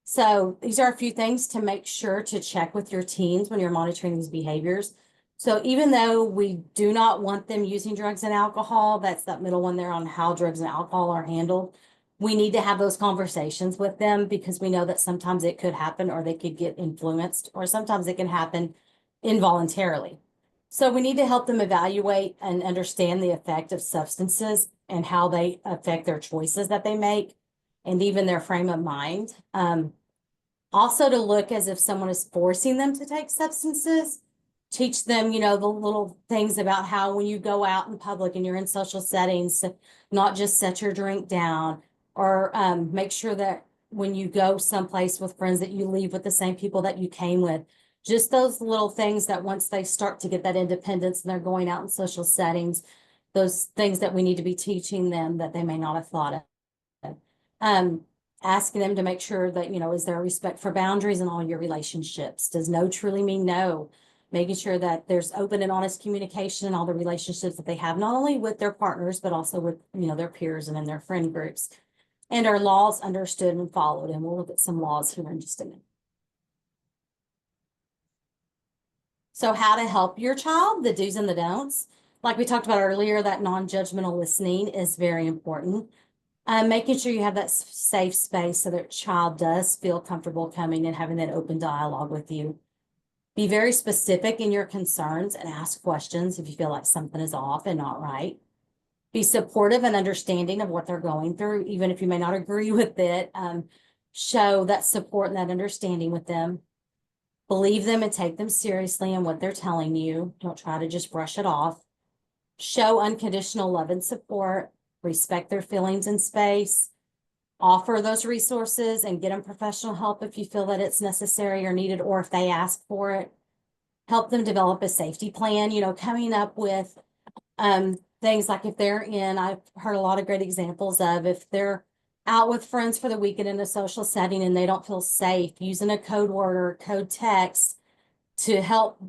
So these are a few things to make sure to check with your teens when you're monitoring these behaviors. So even though we do not want them using drugs and alcohol, that's that middle one there on how drugs and alcohol are handled. We need to have those conversations with them because we know that sometimes it could happen or they could get influenced, or sometimes it can happen involuntarily. So we need to help them evaluate and understand the effect of substances and how they affect their choices that they make and even their frame of mind. Also to look as if someone is forcing them to take substances. Teach them, the little things about how when you go out in public and you're in social settings, not just set your drink down, or make sure that when you go someplace with friends that you leave with the same people that you came with. Just those little things that once they start to get that independence and they're going out in social settings, those things that we need to be teaching them that they may not have thought of. Asking them to make sure that, is there a respect for boundaries in all your relationships? Does no truly mean no? Making sure that there's open and honest communication in all the relationships that they have, not only with their partners, but also with, their peers and in their friend groups. And our laws understood and followed. And we'll look at some laws here in just a minute. So how to help your child, the do's and the don'ts. Like we talked about earlier, that non-judgmental listening is very important. Making sure you have that safe space so that your child does feel comfortable coming and having that open dialogue with you. Be very specific in your concerns and ask questions if you feel like something is off and not right. Be supportive and understanding of what they're going through, even if you may not agree with it. Show that support and that understanding with them. Believe them and take them seriously in what they're telling you. Don't try to just brush it off. Show unconditional love and support. Respect their feelings and space. Offer those resources and get them professional help if you feel that it's necessary or needed, or if they ask for it. Help them develop a safety plan, coming up with things like if they're I've heard a lot of great examples of if they're out with friends for the weekend in a social setting and they don't feel safe, using a code word or code text to help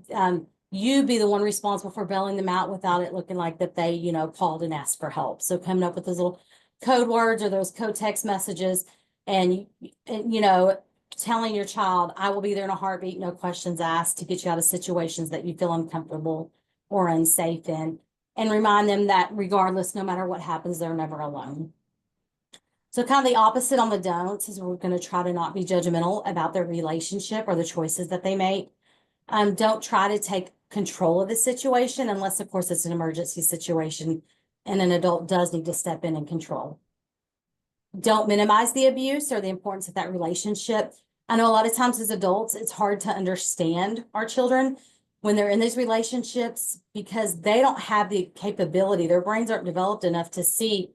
you be the one responsible for bailing them out without it looking like that they, called and asked for help. So coming up with those little code words or those code text messages and telling your child, I will be there in a heartbeat, no questions asked, to get you out of situations that you feel uncomfortable or unsafe in. And remind them that regardless, no matter what happens, they're never alone. So kind of the opposite on the don'ts is we're going to try to not be judgmental about their relationship or the choices that they make. Don't try to take control of the situation unless, of course, it's an emergency situation and an adult does need to step in and control. Don't minimize the abuse or the importance of that relationship. I know a lot of times as adults, it's hard to understand our children when they're in these relationships because they don't have the capability. Their brains aren't developed enough to see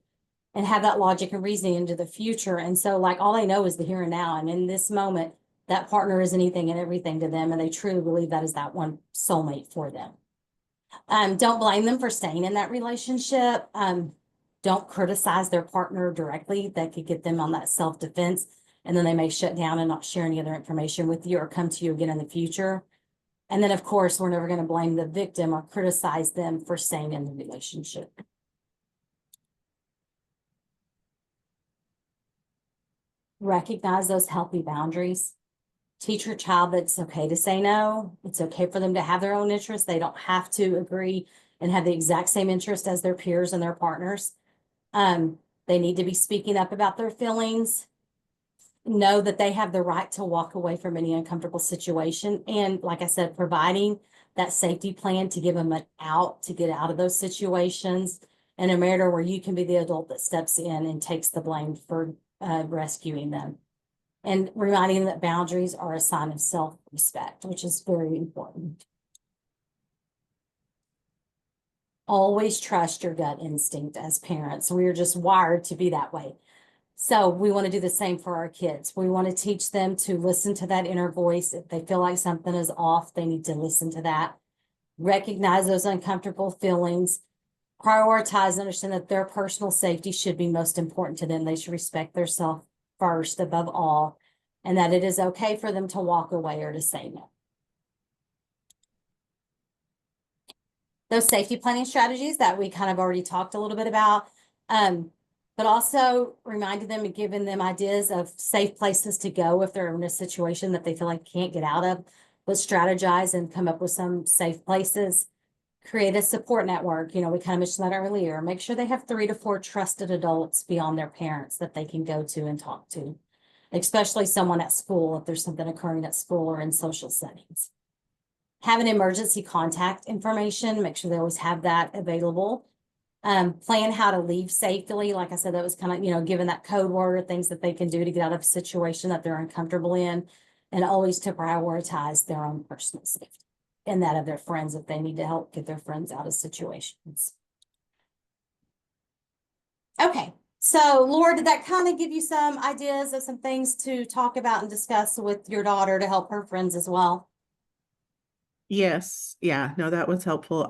and have that logic and reasoning into the future. And so like all they know is the here and now. And in this moment, that partner is anything and everything to them. And they truly believe that is that one soulmate for them. Don't blame them for staying in that relationship. Don't criticize their partner directly. That could get them on that self-defense. And then they may shut down and not share any other information with you or come to you again in the future. And then, of course, we're never going to blame the victim or criticize them for staying in the relationship. Recognize those healthy boundaries. Teach your child that it's okay to say no. It's okay for them to have their own interests. They don't have to agree and have the exact same interest as their peers and their partners. They need to be speaking up about their feelings. Know that they have the right to walk away from any uncomfortable situation. And like I said, providing that safety plan to give them an out to get out of those situations in a manner where you can be the adult that steps in and takes the blame for rescuing them. And reminding them that boundaries are a sign of self-respect, which is very important. Always trust your gut instinct as parents. We are just wired to be that way. So we want to do the same for our kids. We want to teach them to listen to that inner voice. If they feel like something is off, they need to listen to that. Recognize those uncomfortable feelings. Prioritize and understand that their personal safety should be most important to them. They should respect their self first above all, and that it is okay for them to walk away or to say no. Those safety planning strategies that we kind of already talked a little bit about, but also reminding them and giving them ideas of safe places to go if they're in a situation that they feel like can't get out of. Let's strategize and come up with some safe places. Create a support network. We kind of mentioned that earlier. Make sure they have 3 to 4 trusted adults beyond their parents that they can go to and talk to, especially someone at school if there's something occurring at school or in social settings. Have an emergency contact information. Make sure they always have that available. Plan how to leave safely. Like I said, that was kind of, given that code word or things that they can do to get out of a situation that they're uncomfortable in, and always to prioritize their own personal safety and that of their friends if they need to help get their friends out of situations. Okay, so Laura, did that kind of give you some ideas of some things to talk about and discuss with your daughter to help her friends as well? Yes. Yeah. No, that was helpful.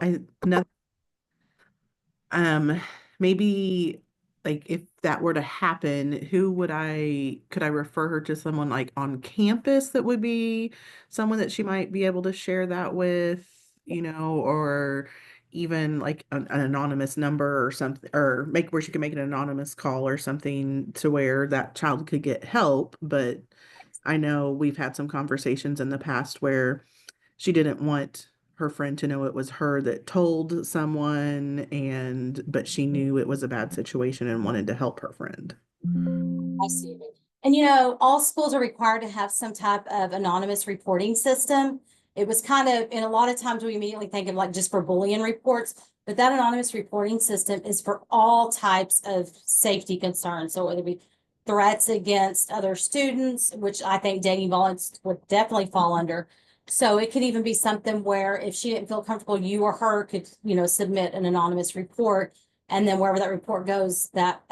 Maybe like if that were to happen, could I refer her to someone like on campus that would be someone that she might be able to share that with, or even like an anonymous number or something, or where she can make an anonymous call or something to where that child could get help. But I know we've had some conversations in the past where she didn't want her friend to know it was her that told someone, but she knew it was a bad situation and wanted to help her friend. I see. And you know, all schools are required to have some type of anonymous reporting system. It was kind of, and a lot of times we immediately think of like just for bullying reports, but that anonymous reporting system is for all types of safety concerns. So whether it be threats against other students, which I think dating violence would definitely fall under. So it could even be something where if she didn't feel comfortable, you or her could, you know, submit an anonymous report. And then wherever that report goes, that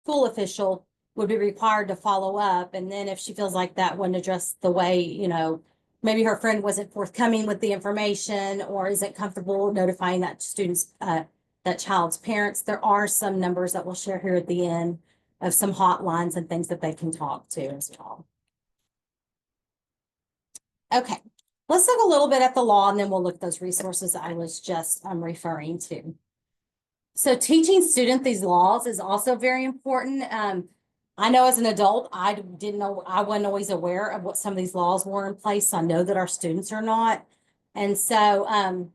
school official would be required to follow up. And then if she feels like that wasn't addressed the way, you know, maybe her friend wasn't forthcoming with the information or isn't comfortable notifying that student's, that child's parents, there are some numbers that we'll share here at the end of some hotlines and things that they can talk to as well. Okay, let's look a little bit at the law and then we'll look at those resources I was just referring to. So teaching students these laws is also very important. I know as an adult, I wasn't always aware of what some of these laws were in place. So I know that our students are not. And so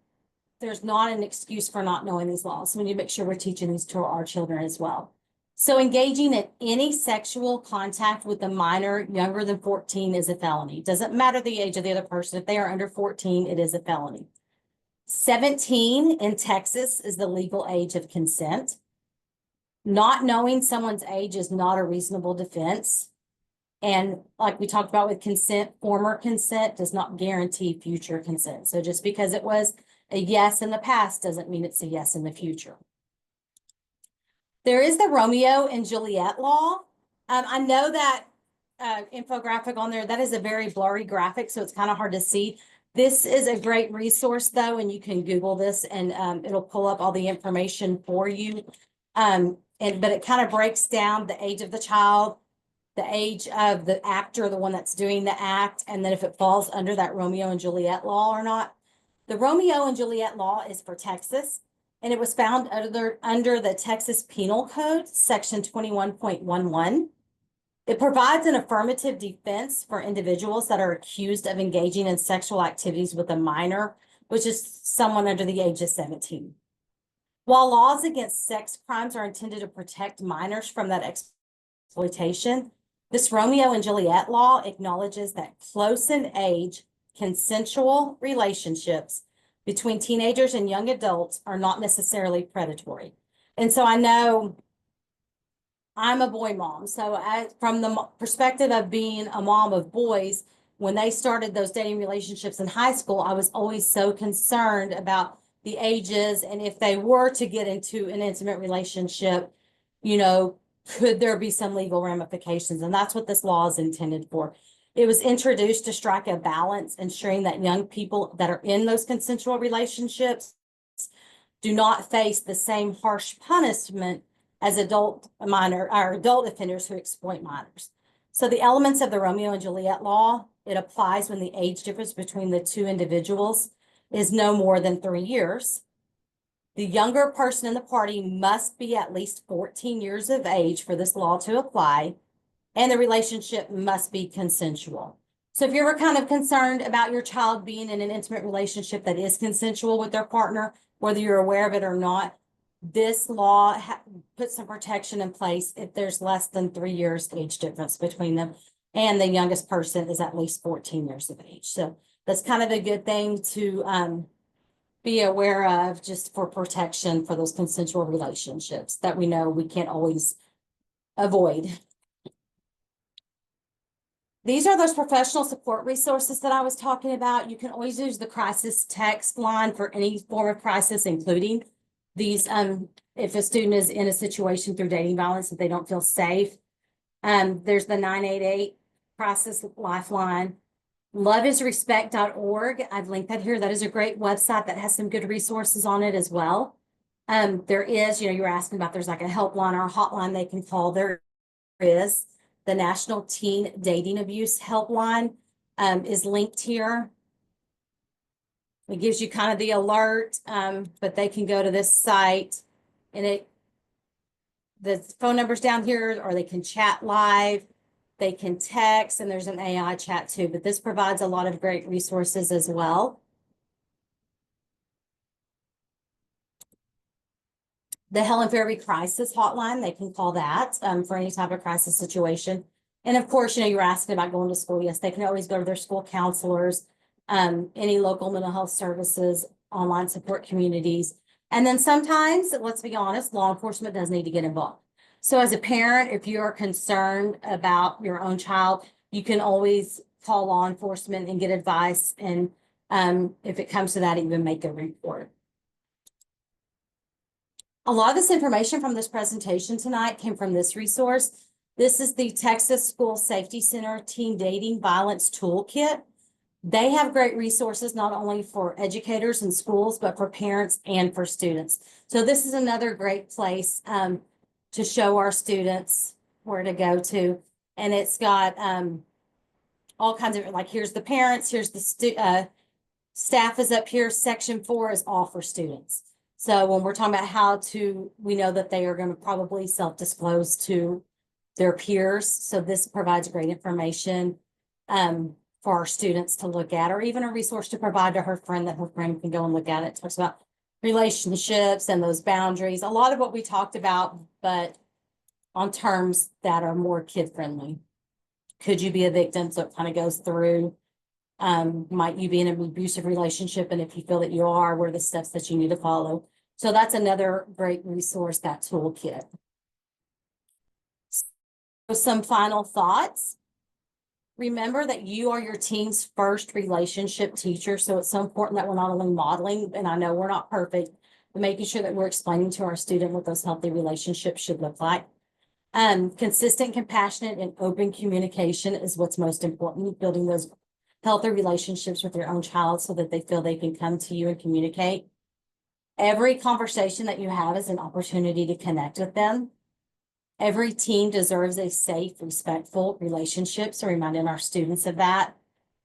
there's not an excuse for not knowing these laws. So we need to make sure we're teaching these to our children as well. So engaging in any sexual contact with a minor younger than 14 is a felony. Doesn't matter the age of the other person. If they are under 14, it is a felony. 17 in Texas is the legal age of consent. Not knowing someone's age is not a reasonable defense. And like we talked about with consent, former consent does not guarantee future consent. So just because it was a yes in the past doesn't mean it's a yes in the future. There is the Romeo and Juliet law. I know that infographic on there, that is a very blurry graphic, so it's kind of hard to see. This is a great resource though, and you can Google this and it'll pull up all the information for you. But it kind of breaks down the age of the child, the age of the actor, the one that's doing the act, and then if it falls under that Romeo and Juliet law or not. The Romeo and Juliet law is for Texas, and it was found under the Texas Penal Code, section 21.11. It provides an affirmative defense for individuals that are accused of engaging in sexual activities with a minor, which is someone under the age of 17. While laws against sex crimes are intended to protect minors from that exploitation, this Romeo and Juliet law acknowledges that close in age, consensual relationships between teenagers and young adults are not necessarily predatory. And so I know I'm a boy mom. So from the perspective of being a mom of boys, when they started those dating relationships in high school, I was always so concerned about the ages. And if they were to get into an intimate relationship, you know, could there be some legal ramifications? And that's what this law is intended for. It was introduced to strike a balance, ensuring that young people that are in those consensual relationships do not face the same harsh punishment as adult offenders who exploit minors. So the elements of the Romeo and Juliet law, it applies when the age difference between the two individuals is no more than 3 years. The younger person in the party must be at least 14 years of age for this law to apply, and the relationship must be consensual. So if you're ever kind of concerned about your child being in an intimate relationship that is consensual with their partner, whether you're aware of it or not, this law puts some protection in place if there's less than 3 years age difference between them, and the youngest person is at least 14 years of age. So that's kind of a good thing to be aware of, just for protection for those consensual relationships that we know we can't always avoid. These are those professional support resources that I was talking about. You can always use the crisis text line for any form of crisis, including these, if a student is in a situation through dating violence that they don't feel safe. There's the 988 crisis lifeline. Loveisrespect.org. I've linked that here. That is a great website that has some good resources on it as well. There is, you know, you're asking about, there's like a helpline or a hotline they can call. There is the National Teen Dating Abuse Helpline is linked here. It gives you kind of the alert, but they can go to this site and the phone number's down here, or they can chat live. They can text, and there's an AI chat too, but this provides a lot of great resources as well. the Helen Fairby Crisis Hotline, they can call that for any type of crisis situation. And of course, you were asking about going to school. Yes, they can always go to their school counselors, any local mental health services, online support communities. And then sometimes, let's be honest, law enforcement does need to get involved. So as a parent, if you are concerned about your own child, you can always call law enforcement and get advice. And if it comes to that, even make a report. A lot of this information from this presentation tonight came from this resource. This is the Texas School Safety Center Teen Dating Violence Toolkit. They have great resources, not only for educators and schools, but for parents and for students. So this is another great place to show our students where to go to. And it's got all kinds of, like, here's the parents, here's the staff is up here. Section 4 is all for students. So when we're talking about we know that they are going to probably self-disclose to their peers. So this provides great information for our students to look at, or even a resource to provide to her friend that her friend can go and look at. It talks about relationships and those boundaries. A lot of what we talked about, but on terms that are more kid-friendly. Could you be a victim? So it kind of goes through, might you be in an abusive relationship? And if you feel that you are, what are the steps that you need to follow? So that's another great resource, that toolkit. So some final thoughts. Remember that you are your teen's first relationship teacher. So it's so important that we're not only modeling, and I know we're not perfect, but making sure that we're explaining to our student what those healthy relationships should look like. Consistent, compassionate, and open communication is what's most important. Building those healthy relationships with your own child so that they feel they can come to you and communicate. Every conversation that you have is an opportunity to connect with them. Every teen deserves a safe, respectful relationship. So reminding our students of that.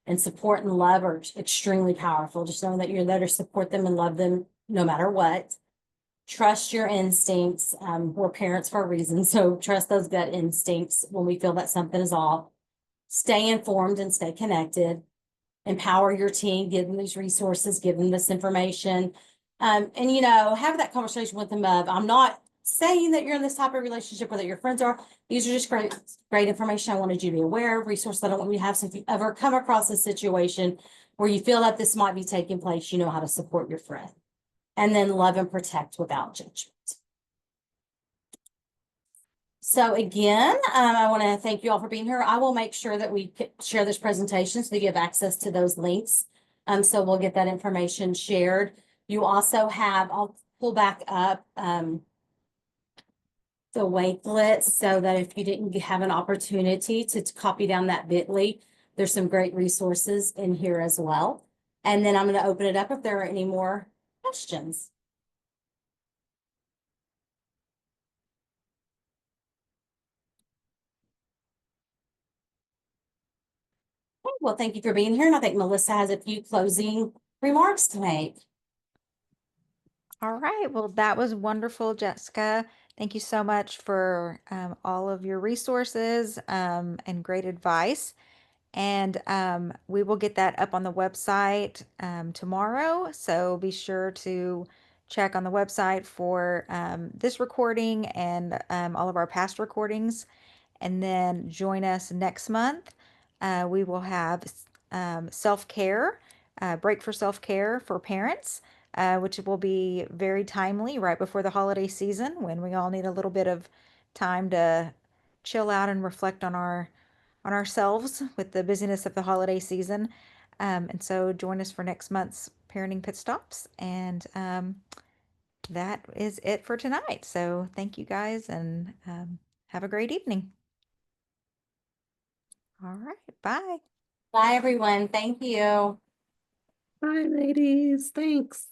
And support and love are extremely powerful. Just knowing that you're there to support them and love them no matter what. Trust your instincts. We're parents for a reason. So trust those gut instincts when we feel that something is off. Stay informed and stay connected. Empower your teen, give them these resources, give them this information. And, have that conversation with them of, I'm not saying that you're in this type of relationship or that your friends are. These are just great information. I wanted you to be aware of, resources that I want you to have. So if you ever come across a situation where you feel that this might be taking place, you know how to support your friend. And then love and protect without judgment. So again, I want to thank you all for being here. I will make sure that we share this presentation so that you have access to those links. So we'll get that information shared. You also have, I'll pull back up the Wakelet so that if you didn't have an opportunity to copy down that bit.ly, there's some great resources in here as well. And then I'm going to open it up if there are any more questions. Okay, well, thank you for being here. And I think Melissa has a few closing remarks to make. All right. Well, that was wonderful, Jessica. Thank you so much for all of your resources and great advice. And we will get that up on the website tomorrow. So be sure to check on the website for this recording and all of our past recordings. And then join us next month. We will have self-care, break for self-care for parents, which will be very timely right before the holiday season when we all need a little bit of time to chill out and reflect on ourselves with the busyness of the holiday season. And so join us for next month's Parenting Pit Stops. And that is it for tonight. So thank you guys and have a great evening. All right. Bye. Bye, everyone. Thank you. Bye, ladies. Thanks.